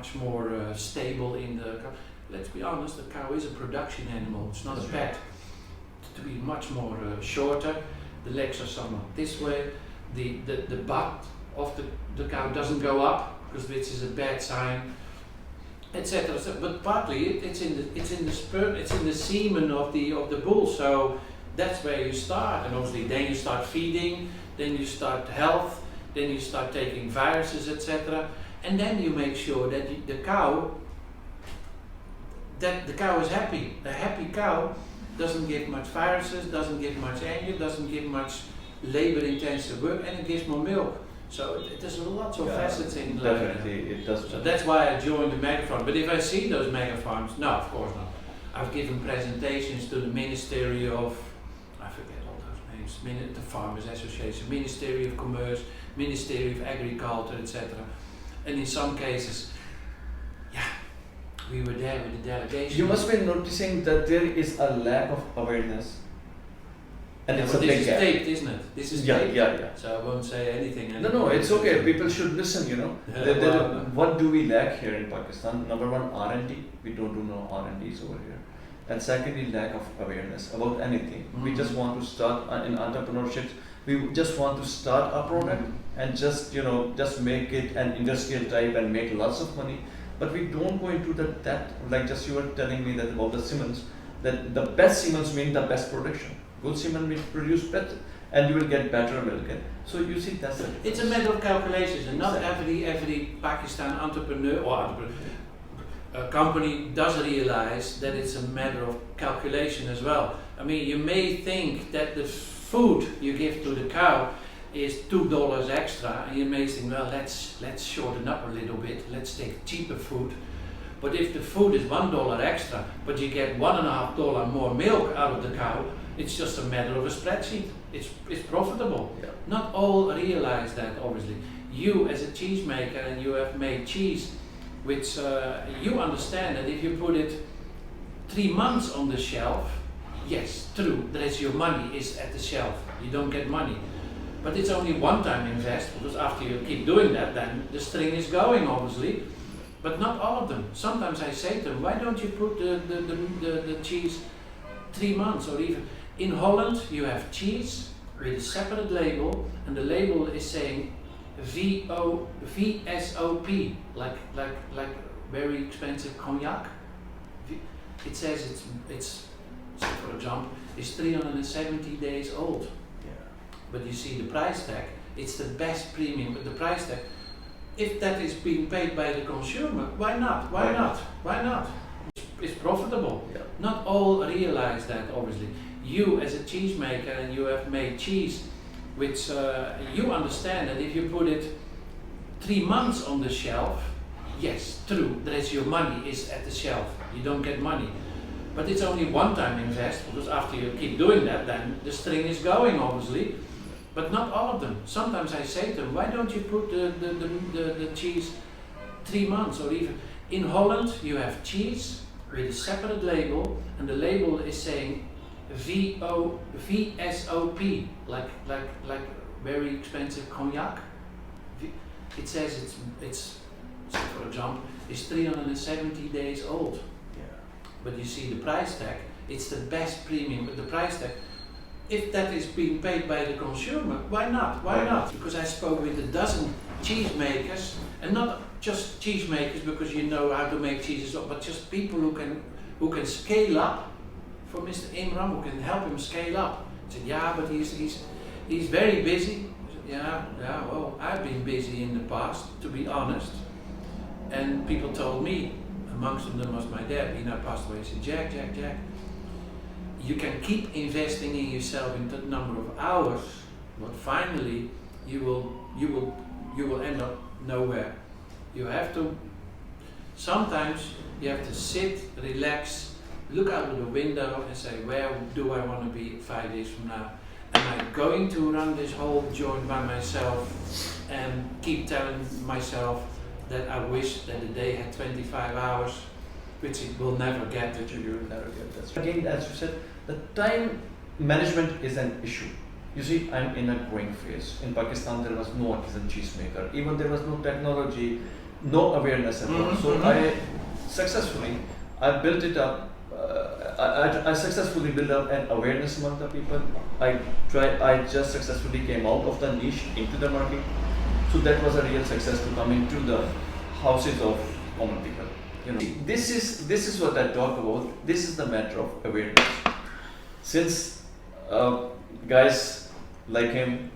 much more stable in the cow. Let's be honest, the cow is a production animal, it's not a pet. To be much more shorter, the legs are somewhat this way, the butt of the cow doesn't go up, because which is a bad sign, etc. But partly it's in the sperm, it's in the semen of the bull, so that's where you start, and obviously then you start feeding, then you start health, then you start taking viruses, etc. And then you make sure that the cow is happy. A happy cow doesn't give much viruses, doesn't give much anger, doesn't give much labor-intensive work, and it gives more milk. So there's lots of facets in the definitely it does. So that's why I joined the mega farm. But if I see those mega farms, no, of course not. I've given presentations to the Ministry of, I forget all those names, the Farmers Association, Ministry of Commerce, Ministry of Agriculture, etc. And in some cases, we were there with the delegation. You must be noticing that there is a lack of awareness. And it's a big this is gap. taped, isn't it? This is taped. Yeah. So I won't say anything. No, it's okay. People should listen, you know. What do we lack here in Pakistan? Number one, R&D. We don't do no R&Ds over here. And secondly, lack of awareness about anything. We just want to start in entrepreneurship. We just want to start a product and just make it an industrial type and make lots of money. But we don't go into that like just you were telling me that about the Siemens, that the best Siemens mean the best production. Good Siemens will produce better, and you will get better milk. So you see, that's it. It's a matter of calculations, and not every Pakistan entrepreneur or company does realize that it's a matter of calculation as well. I mean, you may think that the food you give to the cow is $2 extra, and you may think, well, let's shorten up a little bit, let's take cheaper food. But if the food is $1 extra, but you get $1.50 more milk out of the cow, it's just a matter of a spreadsheet. It's profitable. Yeah. Not all realize that, obviously. You as a cheesemaker, and you have made cheese, which you understand that if you put it 3 months on the shelf, yes, true, that is your money is at the shelf. You don't get money. But it's only one-time invest, because after you keep doing that, then the string is going, obviously. But not all of them. Sometimes I say to them, why don't you put the cheese 3 months or even... In Holland, you have cheese with a separate label, and the label is saying VSOP, like very expensive cognac. It says it's for example, it's 370 days old. Yeah. But you see the price tag, it's the best premium, but the price tag, if that is being paid by the consumer, why not? Why not? It's profitable. Yeah. Not all realize that, obviously. You as a cheesemaker, and you have made cheese, which you understand that if you put it 3 months on the shelf, yes, true, that is your money is at the shelf. You don't get money. But it's only one-time invest, because after you keep doing that, then the string is going, obviously. But not all of them. Sometimes I say to them, why don't you put the cheese 3 months or even... In Holland, you have cheese with a separate label, and the label is saying VSOP, like very expensive cognac. It says it's for example, it's 370 days old. Yeah. But you see the price tag, it's the best premium, but the price tag, if that is being paid by the consumer, why not? Why not? Because I spoke with a dozen cheesemakers, and not just cheesemakers because you know how to make cheeses, but just people who can scale up. For Mr. Imran, who can help him scale up. I said, yeah, but he's very busy. I said, yeah, well, I've been busy in the past, to be honest. And people told me, amongst them was my dad, he now passed away. He said, Jack, you can keep investing in yourself in that number of hours, but finally you will end up nowhere. You have to, sometimes you have to sit, relax, look out of the window and say, where do I want to be 5 days from now? Am I going to run this whole joint by myself and keep telling myself that I wish that the day had 25 hours, which it will never get. You will never get that. Again, as you said, the time management is an issue. You see, I'm in a growing phase. In Pakistan, there was no artisan cheesemaker. Even there was no technology no awareness at all. So I successfully, I built it up. I successfully built up an awareness among the people. I just successfully came out of the niche into the market. So that was a real success to come into the houses of common people. You know, this is what I talk about. This is the matter of awareness. Since guys like him,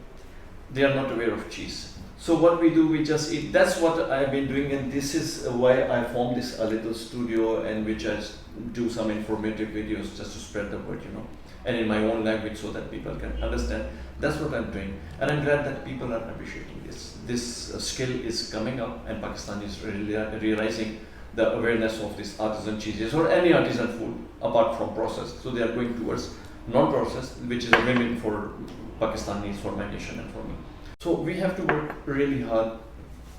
they are not aware of cheese. So what we do, we just eat. That's what I've been doing, and this is why I formed this a little studio, in which I do some informative videos just to spread the word, you know, and in my own language so that people can understand. That's what I'm doing, and I'm glad that people are appreciating this. This skill is coming up, and Pakistan is really realizing the awareness of this artisan cheeses or any artisan food apart from processed. So they are going towards non-processed, which is a win-win for Pakistanis, for my nation, and for me. So we have to work really hard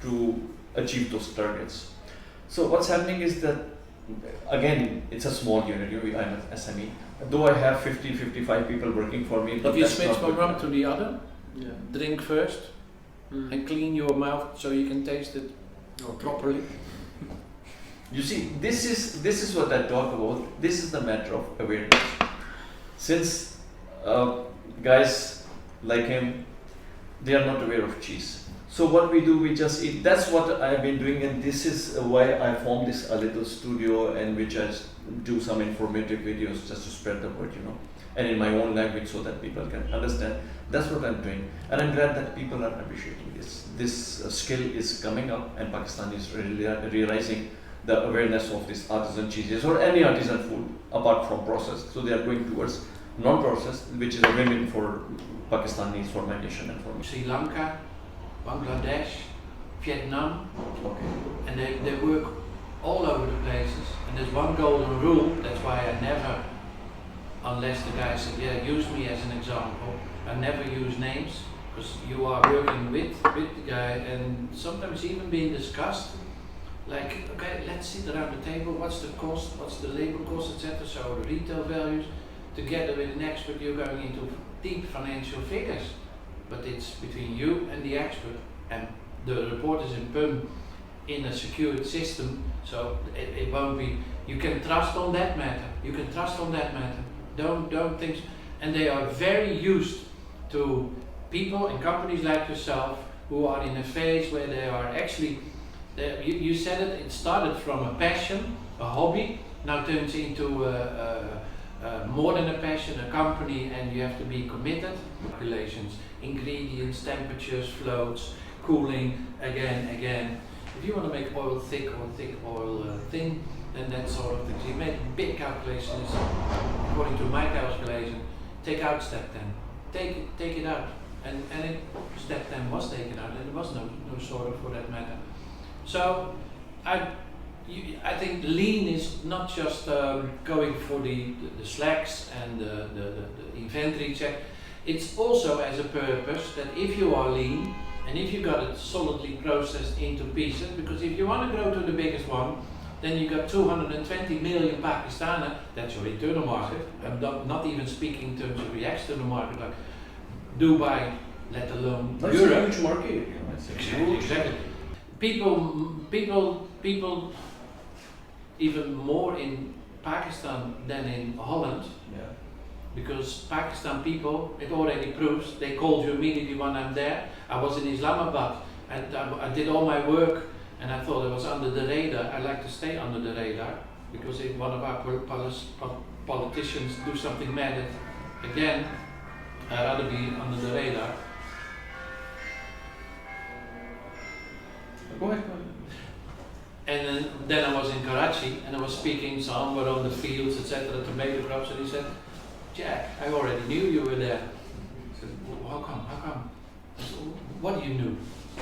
to achieve those targets. So what's happening is that, again, it's a small unit. I'm an SME. Though I have 50-55 people working for me. If you switch from one to the other, yeah. drink first and clean your mouth so you can taste it properly. You see, this is what I talk about. This is the matter of awareness. Since guys like him, they are not aware of cheese. So what we do, we just eat. That's what I've been doing, and this is why I formed this a little studio, in which I do some informative videos just to spread the word, you know, and in my own language so that people can understand. That's what I'm doing, and I'm glad that people are appreciating this. This skill is coming up, and Pakistan is really realizing the awareness of this artisan cheeses or any artisan food apart from processed. So they are going towards non-processed, which is a win-win for Pakistanis, for my nation, and for me. Sri Lanka, Bangladesh, Vietnam, Okay. and they work all over the places. And there's one golden rule, that's why I never, unless the guy said, yeah, use me as an example, I never use names, because you are working with the guy, and sometimes even being discussed, like, okay, let's sit around the table, what's the cost, what's the labor cost, etc. So the retail values, together with an expert, you're going into deep financial figures. But it's between you and the expert, and the report is in PUMS in a secured system, so it won't be, you can trust on that matter, you can trust on that matter, don't think, and they are very used to people and companies like yourself who are in a phase where they are actually, you said it started from a passion, a hobby, now turns into more than a passion, a company, and you have to be committed. Calculations, ingredients, temperatures, floats, cooling, again. If you want to make oil thick or thick oil thin, then that sort of thing. So you make big calculations, according to my calculation, take out step 10. Take it out. And step 10 was taken out, and there was no sort of for that matter. So I think lean is not just going for the slacks and the inventory check. It's also as a purpose that if you are lean and if you got it solidly processed into pieces, because if you want to grow to the biggest one, then you got 220 million Pakistanis, that's your internal market. I'm not even speaking in terms of the external market like Dubai, let alone That's Europe. a huge market. You know, it's huge. Exactly. People even more in Pakistan than in Holland, Yeah. because Pakistan people, it already proves, they called you immediately when I'm there. I was in Islamabad and I did all my work, and I thought I was under the radar. I like to stay under the radar, because if one of our politicians do something mad, again, I'd rather be under the radar. Go ahead. And then I was in Karachi, and I was speaking somewhere on the fields, etc., tomato crops, and he said, Jack, I already knew you were there. I said, well, how come? I said, what do you know?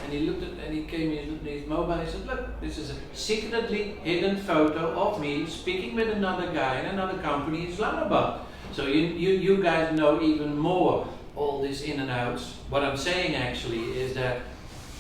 And he looked at, and he came in his mobile, and he said, look, this is a secretly hidden photo of me speaking with another guy in another company in Islamabad. So you guys know even more all this in and outs. What I'm saying actually is that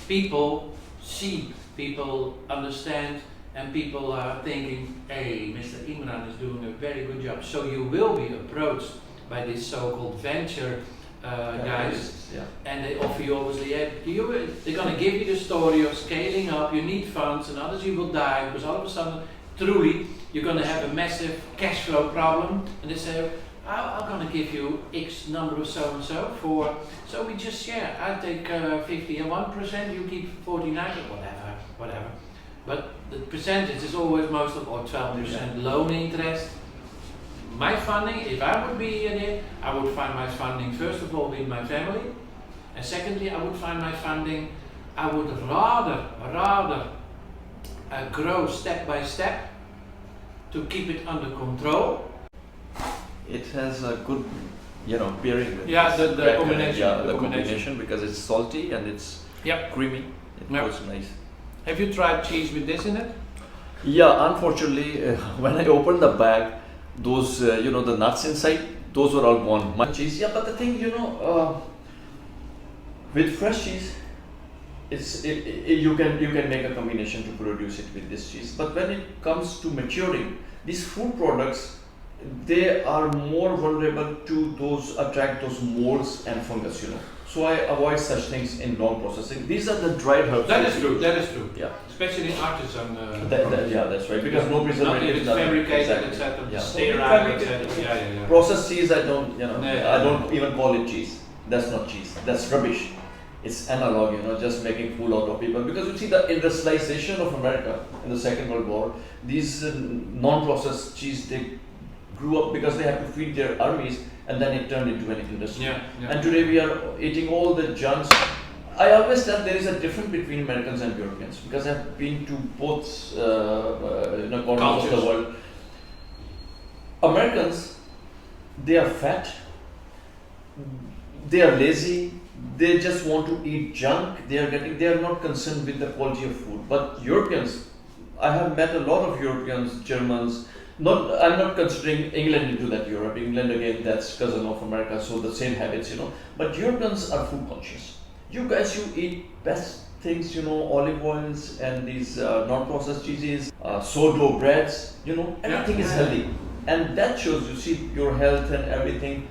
people see, people understand, and people are thinking, hey, Mr. Imran is doing a very good job. So you will be approached by this so-called venture guys, Yeah. and they offer you obviously, they're going to give you the story of scaling up, you need funds, and others you will die, because all of a sudden, truly, you're going to have a massive cash flow problem, and they say, I'm going to give you X number of so and so for, so we just share, I take 51%, you keep 49%, whatever. But the percentage is always most of, or 12% loan interest. My funding, if I would be in it, I would find my funding first of all with my family, and secondly, I would find my funding, I would rather grow step by step to keep it under control. It has a good, pairing with Yeah, this the cracker. combination. Yeah, the the combination. combination, because it's salty and it's creamy. It Yep. goes nice. Have you tried cheese with this in it? Yeah, unfortunately, when I opened the bag, those the nuts inside, those were all gone. My cheese, yeah, but the thing, with fresh cheese, you can make a combination to produce it with this cheese. But when it comes to maturing, these food products, they are more vulnerable to attract those molds and fungus. So I avoid such things in long processing. These are the dried herbs. That is true. Yeah. Especially in artisan. That's right. Because no preservatives, Not fabricated, exactly. etc. Yeah. Sterile, etc. Yeah. Processed cheese, I don't, Yeah. I don't even call it cheese. That's not cheese. That's rubbish. It's analog, just making fool out of people. Because you see the industrialization of America in the Second World War, these non-processed cheese, they grew up because they had to feed their armies, and then it turned into an industry. Yeah. And today we are eating all the junks. I always tell there is a difference between Americans and Europeans, because I've been to both corners of the world. Americans, they are fat, they are lazy, they just want to eat junk. They are not concerned with the quality of food. But Europeans, I have met a lot of Europeans, Germans. I'm not considering England into that Europe. England again, that's cousin of America, so the same habits, But Europeans are food conscious. You guys, you eat best things, olive oils and these non-processed cheeses, sourdough breads, everything is healthy. And that shows, you see, your health and everything.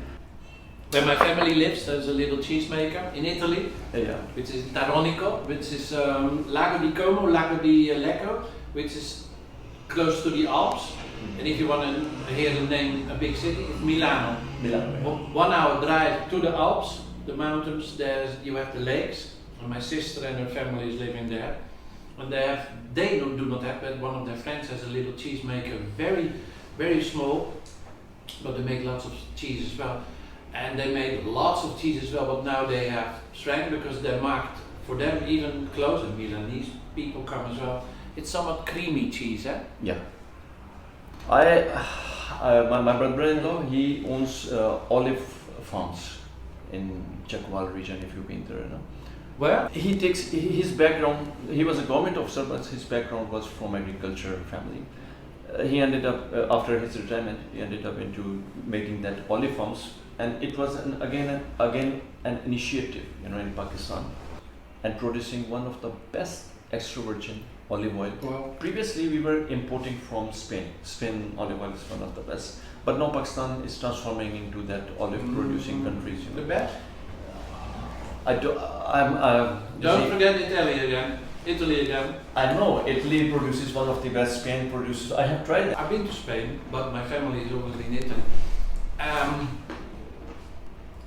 Where my family lives, there's a little cheesemaker in Italy, which is Taronico, which is Lago di Como, Lago di Lecco, which is close to the Alps. And if you want to hear the name, a big city, it's Milano. Yeah. 1 hour drive to the Alps, the mountains, you have the lakes, and my sister and her family is living there. And they do not have, but one of their friends has a little cheesemaker, very, very small, but they make lots of cheese as well. And they made lots of cheese as well, but now they have shrank because their market for them even closer. Milanese people come as well. It's somewhat creamy cheese, eh? Yeah. My brother-in-law, he owns olive farms in Chakwal region, if you've been there, Where? He takes his background. He was a government officer, but his background was from agriculture family. He ended up after his retirement. He ended up into making that olive farms, and it was again an initiative, in Pakistan, and producing one of the best extra virgin olive oil. Well, Previously, we were importing from Spain. Spain olive oil is one of the best, but now Pakistan is transforming into that olive producing countries. the best? Don't Forget Italy again. I know Italy produces one of the best. Spain produces. I have tried that. I've been to Spain, but my family is obviously in Italy.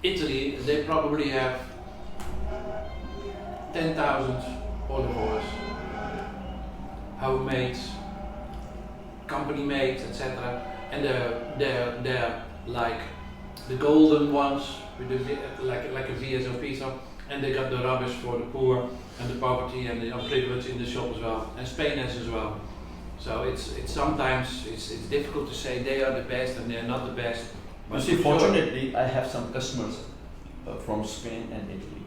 Italy, they probably have 10,000 olive oils, homemade, company made, etc. And they're like the golden ones with like a VSOP stuff, and they got the rubbish for the poor and the poverty and the unprivileged in the shop as well, and Spain has as well. So it's sometimes it's difficult to say they are the best and they are not the best. You see, fortunately, I have some customers from Spain and Italy.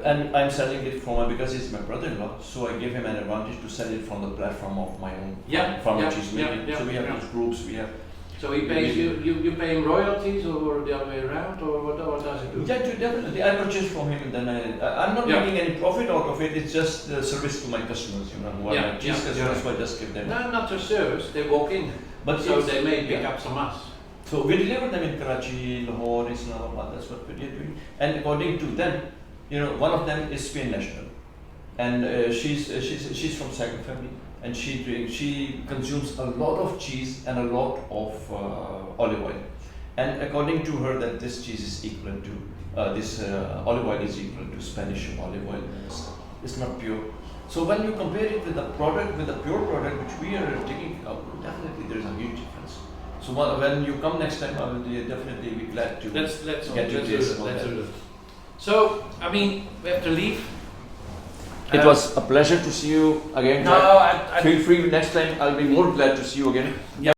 And I'm selling it because he's my brother-in-law, so I give him an advantage to sell it from the platform of my own farmerscheesemaking. So we have those groups, we have. So he pays you pay him royalties or the other way around, or what does it do? Yeah, definitely. I purchase from him and then I'm not making any profit out of it. It's just service to my customers, who are my cheese customers. So I just give them. No, not a service. They walk in, But so they may pick up some us. So we deliver them in Karachi, Lahore, Islamabad. That's what we're doing. And according to them, one of them is Spain national, and she's from second family, and she consumes a lot of cheese and a lot of olive oil. And according to her, that this cheese is equal to this olive oil is equal to Spanish olive oil. It's not pure. So when you compare it with the product, with the pure product which we are taking out, definitely there is a huge difference. So when you come next time, I will definitely be glad to Let's get you this. let's do it. So I mean, we have to leave. It was a pleasure to see you again. No, I Feel free next time. I'll be more glad to see you again. Yeah.